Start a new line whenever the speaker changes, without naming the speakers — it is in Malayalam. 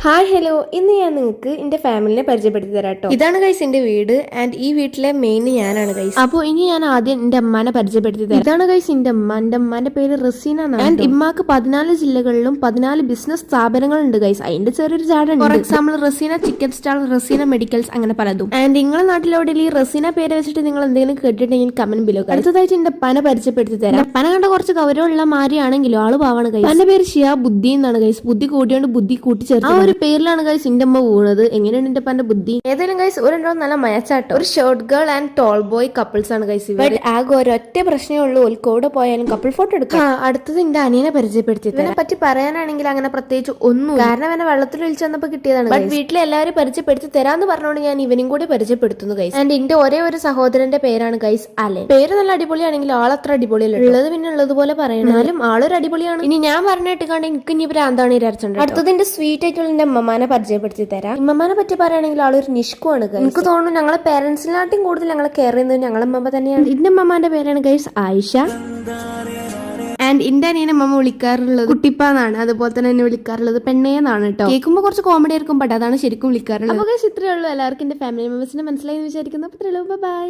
ഹായ് ഹലോ, ഇന്ന് ഞാൻ നിങ്ങൾക്ക് എന്റെ ഫാമിലിനെ പരിചയപ്പെടുത്തി തരാം കേട്ടോ. ഇതാണ് ഗൈസ് എന്റെ വീട് ആൻഡ് ഈ വീട്ടിലെ മെയിൻ ഞാനാണ് ഗൈസ്. അപ്പോൾ ഇനി ഞാൻ ആദ്യം എന്റെ അമ്മാനെ പരിചയപ്പെടുത്തി തരാം. ഇതാണ് ഗൈസ് എന്റെ അമ്മ. എന്റെ അമ്മാന്റെ പേര് റസീന എന്നാണ്. ആൻഡ് ഇമ്മാക്ക് 14 ജില്ലകളിലും 14 ബിസിനസ് സ്ഥാപനങ്ങളുണ്ട് ഗൈസ്. അതിന്റെ ചെറിയൊരു ചാടുണ്ട്. For example Raseena chicken stall, Raseena medicals, അങ്ങനെ പലതും. ആൻഡ് നിങ്ങളെ നാട്ടിലോടെ ഈ റസീന പേര് വെച്ചിട്ട് നിങ്ങൾ എന്തെങ്കിലും കേട്ടിട്ടുണ്ടെങ്കിൽ കമന്റ് ബിലോ. അടുത്തതായിട്ട് എന്റെ പന പരിചയപ്പെടുത്തി തരാം. പന കണ്ട കുറച്ച് ഗൗരവമുള്ള മാരിയാണെങ്കിലും ആള് പാവാണ് ഗൈസ്. എന്റെ പേര് ഷിയാ ബുദ്ധി എന്നാണ് ഗൈസ്. ബുദ്ധി കൂട്ടിയോണ്ട് ബുദ്ധി കൂട്ടിച്ചേർത്ത് ഒരു പേരിലാണ് ഗൈസ് എന്റെ അമ്മ വീണത്. എങ്ങനെയാണ് എന്റെ പന്റെ ബുദ്ധി? ഏതായാലും ഗൈസ് ഒരെണ്ണോ നല്ല മയച്ചാട്ടോ. ഒരു short girl and toll boy couples ആണ് ഗൈസ്. ബട്ട് ആകെ ഒരൊറ്റ പ്രശ്നമേ ഉള്ളൂ, ഓൽക്കോടെ പോയാലും കപ്പിൾ ഫോട്ടോ എടുക്കാം. അടുത്തത് എന്റെ അനിയനെ പരിചയപ്പെടുത്തി. ഇതിനെ പറ്റി പറയാനാണെങ്കിൽ അങ്ങനെ പ്രത്യേകിച്ച് ഒന്നും, കാരണം എന്നെ വെള്ളത്തിൽ ഒഴിച്ചു വന്നപ്പോ കിട്ടിയതാണ്. ബട്ട് വീട്ടിലെ എല്ലാവരും പരിചയപ്പെടുത്തി തരാന്ന് പറഞ്ഞോണ്ട് ഞാൻ ഇവനും കൂടി പരിചയപ്പെടുത്തുന്നു ഗൈസ്. ആൻഡ് എന്റെ ഒരേ ഒരു സഹോദരന്റെ പേരാണ് ഗൈസ് അലൻ. പേര് നല്ല അടിപൊളിയാണെങ്കിൽ ആളത്ര അടിപൊളിയല്ല. ഉള്ളത് പിന്നെ ഉള്ളതുപോലെ പറയണാലും ആളൊരു അടിപൊളിയാണ്. ഇനി ഞാൻ പറഞ്ഞിട്ട് കണ്ട് എനിക്ക് ഇനി ഭ്രാന്താണ് ഇരച്ചുണ്ട്. അടുത്തത് എന്റെ സ്വീറ്റ് ആയിട്ടുള്ള എന്റെ അമ്മമാനെ പരിചയപ്പെടുത്തി തരാം. ഇമ്മമാനെ പറ്റി പറയുകയാണെങ്കിൽ ആളൊരു നിഷ്കുവാണ്. എനിക്ക് തോന്നുന്നു ഞങ്ങളെ പേരൻസിനാട്ടും കൂടുതൽ ഞങ്ങളെ കെയർ ചെയ്യുന്നത് ഞങ്ങളെ അമ്മ തന്നെയാണ്. എന്റെ അമ്മമാന്റെ പേരാണ് ഗൈസ് ആയിഷ. ആൻഡ് എന്റെ അനിയനെ അമ്മ വിളിക്കാറുള്ളത് കുട്ടിപ്പാന്നാണ്. അതുപോലെ തന്നെ എന്നെ വിളിക്കാറുള്ളത് പെണ്ണേന്നാണ് കേട്ടോ. കേൾക്കുമ്പോൾ കുറച്ച് കോമഡി ആയിരിക്കും, ബട്ട് അതാണ് ശരിക്കും വിളിക്കാറുള്ളത്. അപ്പോൾ ഇത്രയേ ഉള്ളൂ. എല്ലാവർക്കും എന്റെ ഫാമിലി മെമ്പേഴ്സിനെ മനസ്സിലായി എന്ന് വിചാരിക്കുന്നു. അപ്പോൾ ബൈ.